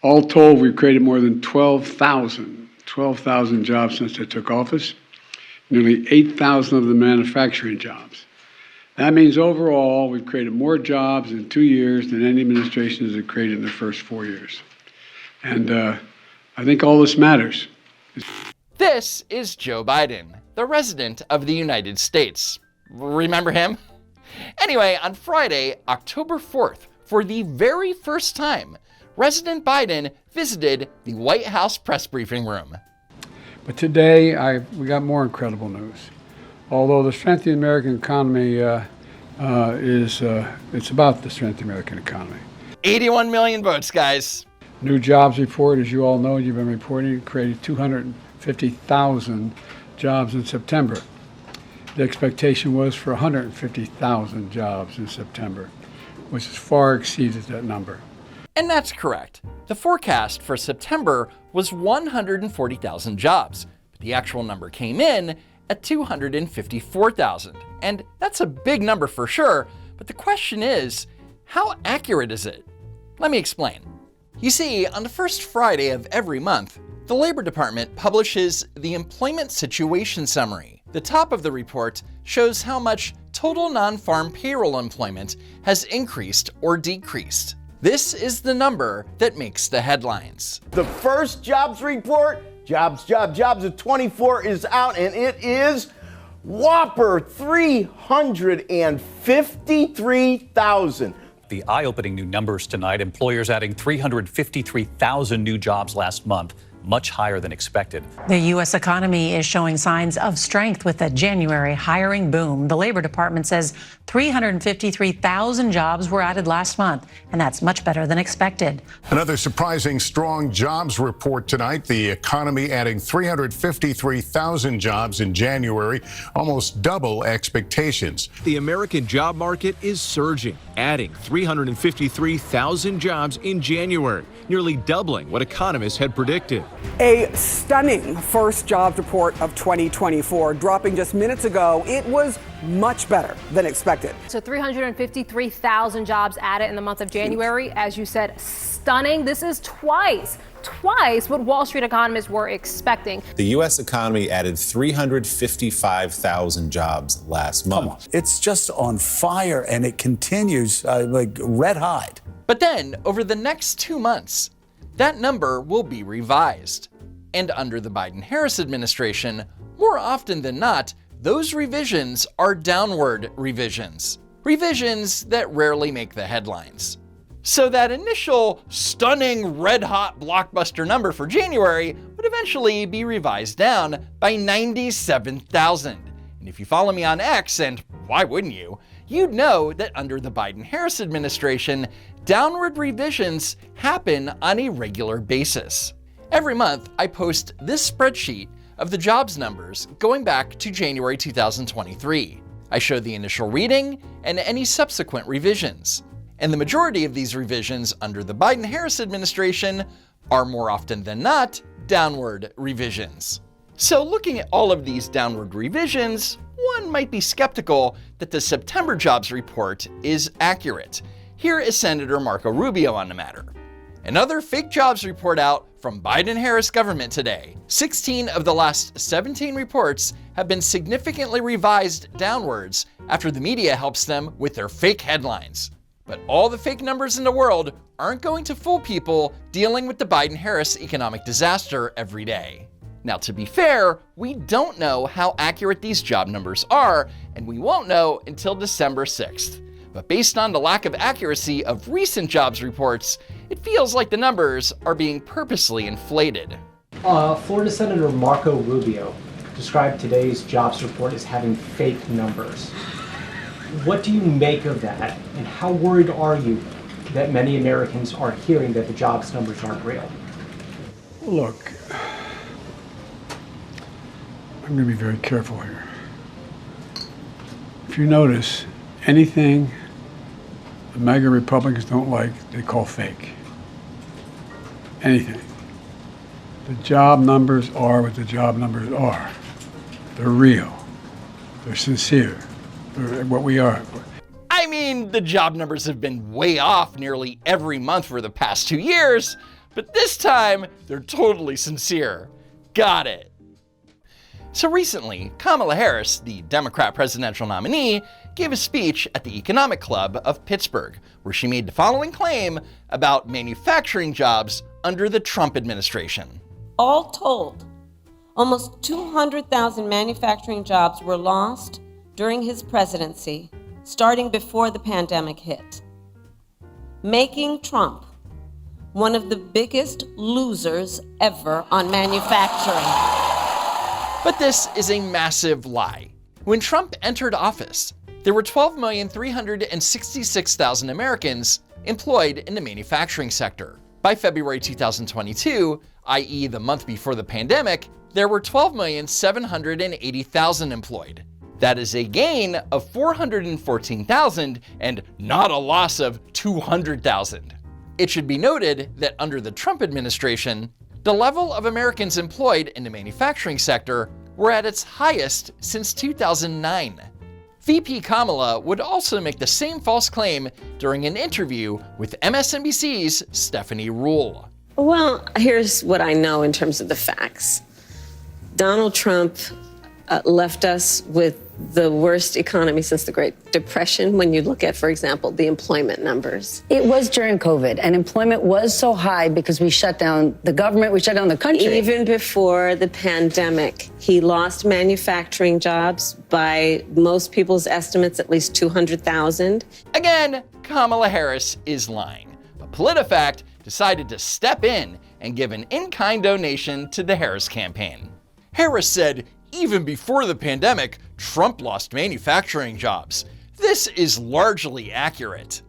All told, we've created more than 12,000 jobs since I took office, nearly 8,000 of them manufacturing jobs. That means overall, we've created more jobs in 2 years than any administration has created in their first 4 years. And I think all this matters. This is Joe Biden, the President of the United States. Remember him? Anyway, on Friday, October 4th, for the very first time, President Biden visited the White House press briefing room. But today, we got more incredible news. Although the strength of the American economy it's about the strength of the American economy. 81 million votes, guys. New jobs report, as you all know, you've been reporting, created 250,000 jobs in September. The expectation was for 150,000 jobs in September, which has far exceeded that number. And that's correct. The forecast for September was 140,000 jobs, but the actual number came in at 254,000. And that's a big number for sure, but the question is, how accurate is it? Let me explain. You see, on the first Friday of every month, the Labor Department publishes the Employment Situation Summary. The top of the report shows how much total non-farm payroll employment has increased or decreased. This is the number that makes the headlines. The first jobs report, jobs of 24 is out, and it is whopper 353,000. The eye-opening new numbers tonight, employers adding 353,000 new jobs last month, much higher than expected. The U.S. economy is showing signs of strength with a January hiring boom. The Labor Department says 353,000 jobs were added last month, and that's much better than expected. Another surprising strong jobs report tonight. The economy adding 353,000 jobs in January, almost double expectations. The American job market is surging, adding 353,000 jobs in January, nearly doubling what economists had predicted. A stunning first jobs report of 2024. Dropping just minutes ago, it was much better than expected. So 353,000 jobs added in the month of January. As you said, stunning. This is twice what Wall Street economists were expecting. The U.S. economy added 355,000 jobs last month. It's just on fire, and it continues like red hot. But then, over the next 2 months, that number will be revised. And under the Biden-Harris administration, more often than not, those revisions are downward revisions. Revisions that rarely make the headlines. So that initial stunning red-hot blockbuster number for January would eventually be revised down by 97,000. And if you follow me on X, and why wouldn't you, you'd know that under the Biden-Harris administration, downward revisions happen on a regular basis. Every month, I post this spreadsheet of the jobs numbers going back to January 2023. I show the initial reading and any subsequent revisions. And the majority of these revisions under the Biden-Harris administration are more often than not downward revisions. So looking at all of these downward revisions, one might be skeptical that the September jobs report is accurate. Here is Senator Marco Rubio on the matter. Another fake jobs report out from Biden-Harris government today. 16 of the last 17 reports have been significantly revised downwards after the media helps them with their fake headlines. But all the fake numbers in the world aren't going to fool people dealing with the Biden-Harris economic disaster every day. Now, to be fair, we don't know how accurate these job numbers are, and we won't know until December 6th. But based on the lack of accuracy of recent jobs reports, it feels like the numbers are being purposely inflated. Florida Senator Marco Rubio described today's jobs report as having fake numbers. What do you make of that, and how worried are you that many Americans are hearing that the jobs numbers aren't real? Look, I'm going to be very careful here. If you notice, anything the MAGA Republicans don't like, they call fake. Anything. The job numbers are what the job numbers are. They're real. They're sincere. They're what we are. I mean, the job numbers have been way off nearly every month for the past 2 years, but this time they're totally sincere. Got it. So recently, Kamala Harris, the Democrat presidential nominee, gave a speech at the Economic Club of Pittsburgh, where she made the following claim about manufacturing jobs under the Trump administration. All told, almost 200,000 manufacturing jobs were lost during his presidency, starting before the pandemic hit, making Trump one of the biggest losers ever on manufacturing. But this is a massive lie. When Trump entered office, there were 12,366,000 Americans employed in the manufacturing sector. By February 2022, i.e. the month before the pandemic, there were 12,780,000 employed. That is a gain of 414,000 and not a loss of 200,000. It should be noted that under the Trump administration, the level of Americans employed in the manufacturing sector were at its highest since 2009. VP Kamala would also make the same false claim during an interview with MSNBC's Stephanie Ruhle. Well, here's what I know in terms of the facts. Donald Trump left us with the worst economy since the Great Depression when you look at, for example, the employment numbers. It was during COVID, and employment was so high because we shut down the government, we shut down the country. Even before the pandemic, he lost manufacturing jobs by most people's estimates, at least 200,000. Again, Kamala Harris is lying. But PolitiFact decided to step in and give an in-kind donation to the Harris campaign. Harris said, even before the pandemic, Trump lost manufacturing jobs. This is largely accurate.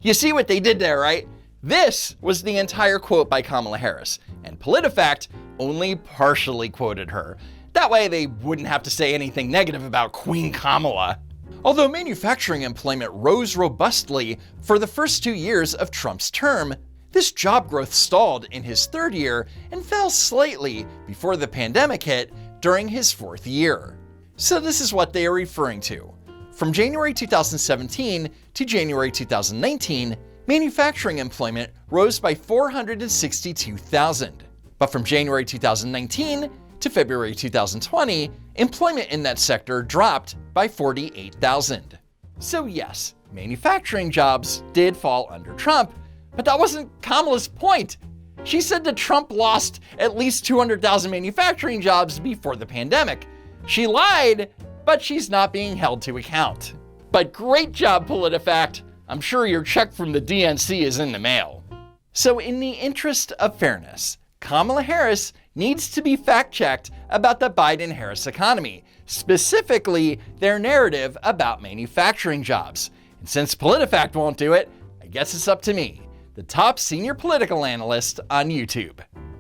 You see what they did there, right? This was the entire quote by Kamala Harris, and PolitiFact only partially quoted her. That way they wouldn't have to say anything negative about Queen Kamala. Although manufacturing employment rose robustly for the first 2 years of Trump's term, this job growth stalled in his third year and fell slightly before the pandemic hit during his fourth year. So this is what they are referring to. From January 2017 to January 2019, manufacturing employment rose by 462,000. But from January 2019 to February 2020, employment in that sector dropped by 48,000. So yes, manufacturing jobs did fall under Trump, but that wasn't Kamala's point. She said that Trump lost at least 200,000 manufacturing jobs before the pandemic. She lied, but she's not being held to account. But great job, PolitiFact. I'm sure your check from the DNC is in the mail. So in the interest of fairness, Kamala Harris needs to be fact-checked about the Biden-Harris economy, specifically their narrative about manufacturing jobs. And since PolitiFact won't do it, I guess it's up to me, the top senior political analyst on YouTube.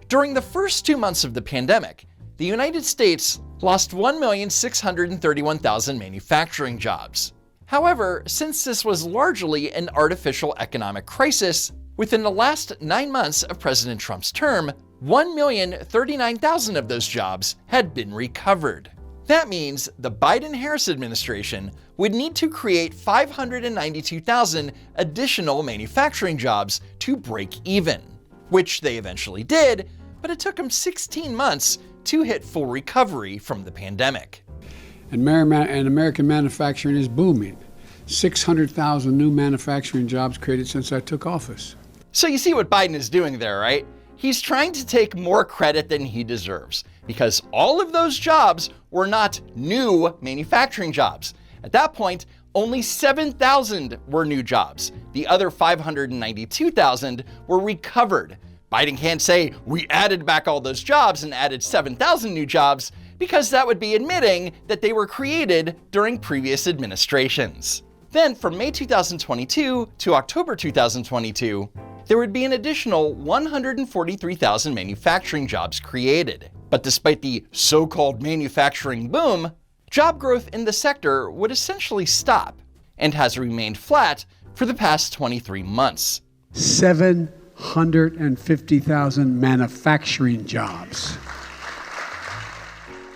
During the first 2 months of the pandemic, the United States lost 1,631,000 manufacturing jobs. However, since this was largely an artificial economic crisis, within the last 9 months of President Trump's term, 1,039,000 of those jobs had been recovered. That means the Biden-Harris administration would need to create 592,000 additional manufacturing jobs to break even, which they eventually did, but it took them 16 months to hit full recovery from the pandemic. And American manufacturing is booming. 600,000 new manufacturing jobs created since I took office. So you see what Biden is doing there, right? He's trying to take more credit than he deserves, because all of those jobs were not new manufacturing jobs. At that point, only 7,000 were new jobs. The other 592,000 were recovered. Biden can't say, we added back all those jobs and added 7,000 new jobs, because that would be admitting that they were created during previous administrations. Then from May 2022 to October 2022, there would be an additional 143,000 manufacturing jobs created. But despite the so-called manufacturing boom, job growth in the sector would essentially stop and has remained flat for the past 23 months. 750,000 manufacturing jobs.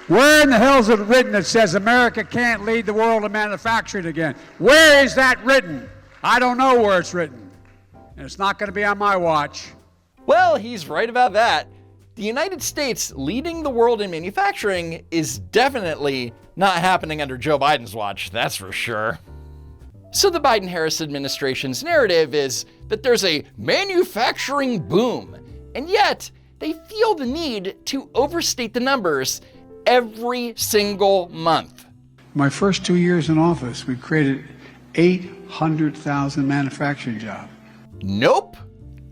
Where in the hell is it written that says America can't lead the world in manufacturing again? Where is that written? I don't know where it's written. And it's not going to be on my watch. Well, he's right about that. The United States leading the world in manufacturing is definitely not happening under Joe Biden's watch, that's for sure. So the Biden-Harris administration's narrative is that there's a manufacturing boom, and yet they feel the need to overstate the numbers every single month. My first 2 years in office, we created 800,000 manufacturing jobs. Nope.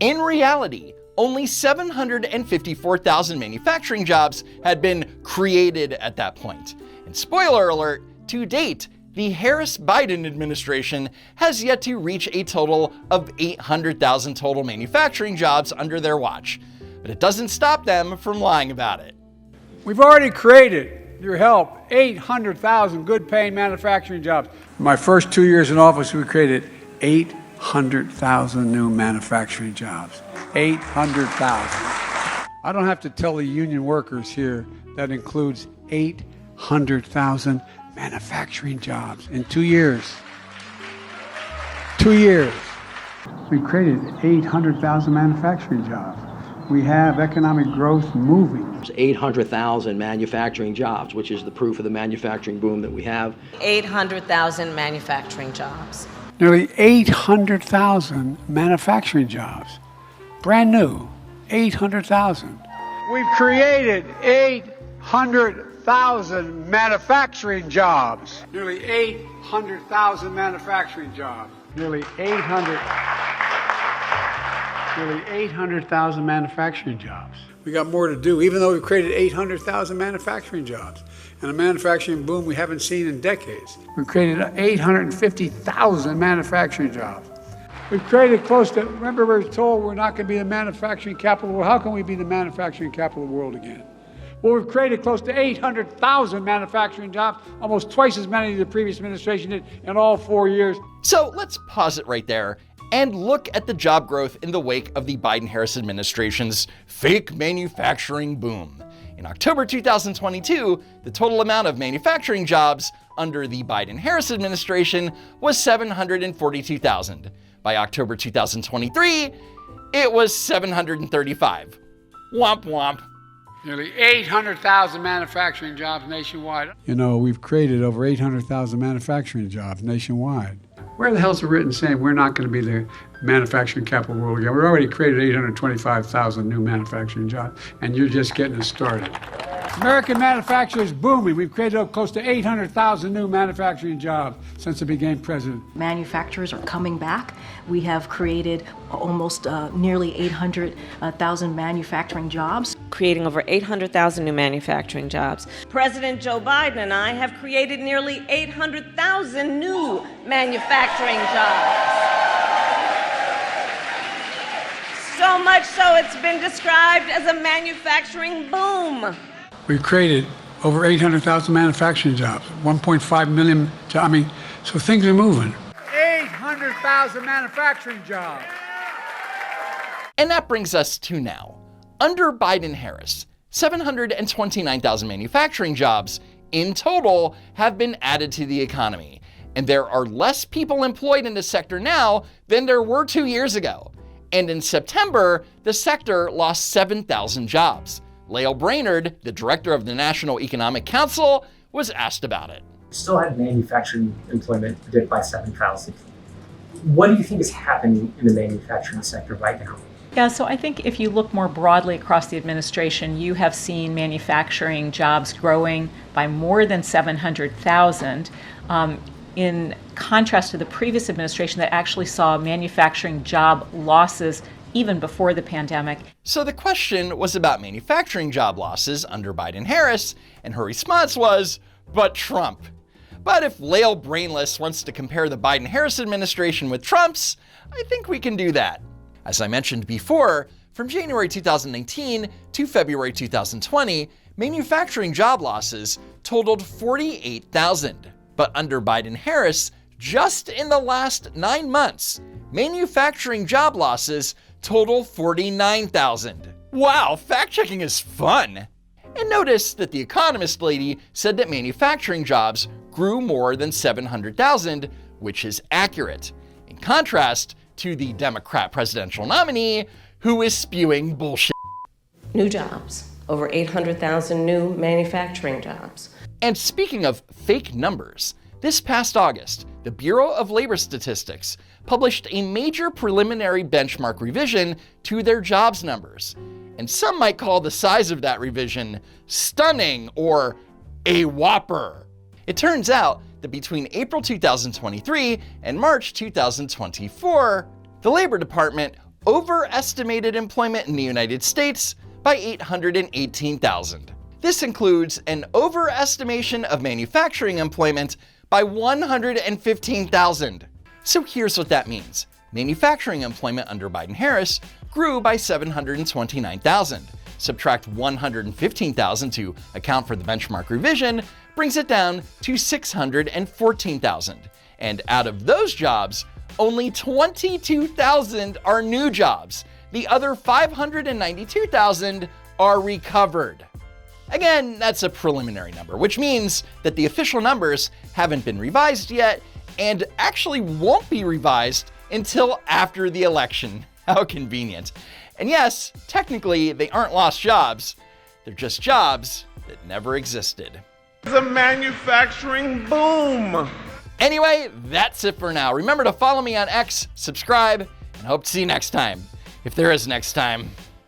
In reality, only 754,000 manufacturing jobs had been created at that point. And spoiler alert, to date, the Harris-Biden administration has yet to reach a total of 800,000 total manufacturing jobs under their watch. But it doesn't stop them from lying about it. We've already created, your help, 800,000 good-paying manufacturing jobs. In my first 2 years in office, we created 800,000 new manufacturing jobs. 800,000. I don't have to tell the union workers here that includes 800,000 manufacturing jobs in 2 years. 2 years. We created 800,000 manufacturing jobs. We have economic growth moving. 800,000 manufacturing jobs, which is the proof of the manufacturing boom that we have. 800,000 manufacturing jobs. Nearly 800,000 manufacturing jobs. Brand new, 800,000. We've created 800,000 manufacturing jobs. Nearly 800,000 manufacturing jobs. Nearly 800,000 manufacturing jobs. We got more to do, even though we've created 800,000 manufacturing jobs and a manufacturing boom we haven't seen in decades. We've created 850,000 manufacturing jobs. We've created close to, remember we were told we're not going to be the manufacturing capital of the world. How can we be the manufacturing capital of the world again? Well, we've created close to 800,000 manufacturing jobs, almost twice as many as the previous administration did in all 4 years. So let's pause it right there and look at the job growth in the wake of the Biden-Harris administration's fake manufacturing boom. In October 2022, the total amount of manufacturing jobs under the Biden-Harris administration was 742,000. By October 2023, it was 735. Womp womp. Nearly 800,000 manufacturing jobs nationwide. You know, we've created over 800,000 manufacturing jobs nationwide. Where the hell's it written saying we're not going to be the manufacturing capital of the world again? We've already created 825,000 new manufacturing jobs, and you're just getting us started. American manufacturing is booming. We've created close to 800,000 new manufacturing jobs since I became president. Manufacturers are coming back. We have created almost nearly 800,000 manufacturing jobs. Creating over 800,000 new manufacturing jobs. President Joe Biden and I have created nearly 800,000 new manufacturing jobs. So much so it's been described as a manufacturing boom. We've created over 800,000 manufacturing jobs, 1.5 million jobs. So things are moving. 800,000 manufacturing jobs. And that brings us to now. Under Biden-Harris, 729,000 manufacturing jobs in total have been added to the economy. And there are less people employed in the sector now than there were 2 years ago. And in September, the sector lost 7,000 jobs. Lael Brainerd, the director of the National Economic Council, was asked about it. Still had manufacturing employment dipped by 7,000. What do you think is happening in the manufacturing sector right now? Yeah, so I think if you look more broadly across the administration, you have seen manufacturing jobs growing by more than 700,000. In contrast to the previous administration that actually saw manufacturing job losses even before the pandemic. So the question was about manufacturing job losses under Biden-Harris, and her response was, but Trump. But if Lael Brainless wants to compare the Biden-Harris administration with Trump's, I think we can do that. As I mentioned before, from January 2019 to February 2020, manufacturing job losses totaled 48,000. But under Biden-Harris, just in the last 9 months, manufacturing job losses total 49,000. Wow, fact-checking is fun. And notice that the Economist lady said that manufacturing jobs grew more than 700,000, which is accurate. In contrast to the Democrat presidential nominee, who is spewing bullshit. New jobs, over 800,000 new manufacturing jobs. And speaking of fake numbers, this past August, the Bureau of Labor Statistics published a major preliminary benchmark revision to their jobs numbers. And some might call the size of that revision stunning or a whopper. It turns out that between April 2023 and March 2024, the Labor Department overestimated employment in the United States by 818,000. This includes an overestimation of manufacturing employment by 115,000. So here's what that means. Manufacturing employment under Biden-Harris grew by 729,000. Subtract 115,000 to account for the benchmark revision, brings it down to 614,000. And out of those jobs, only 22,000 are new jobs. The other 592,000 are recovered. Again, that's a preliminary number, which means that the official numbers haven't been revised yet and actually won't be revised until after the election. How convenient. And yes, technically, they aren't lost jobs. They're just jobs that never existed. The manufacturing boom. Anyway, that's it for now. Remember to follow me on X, subscribe, and hope to see you next time. If there is next time.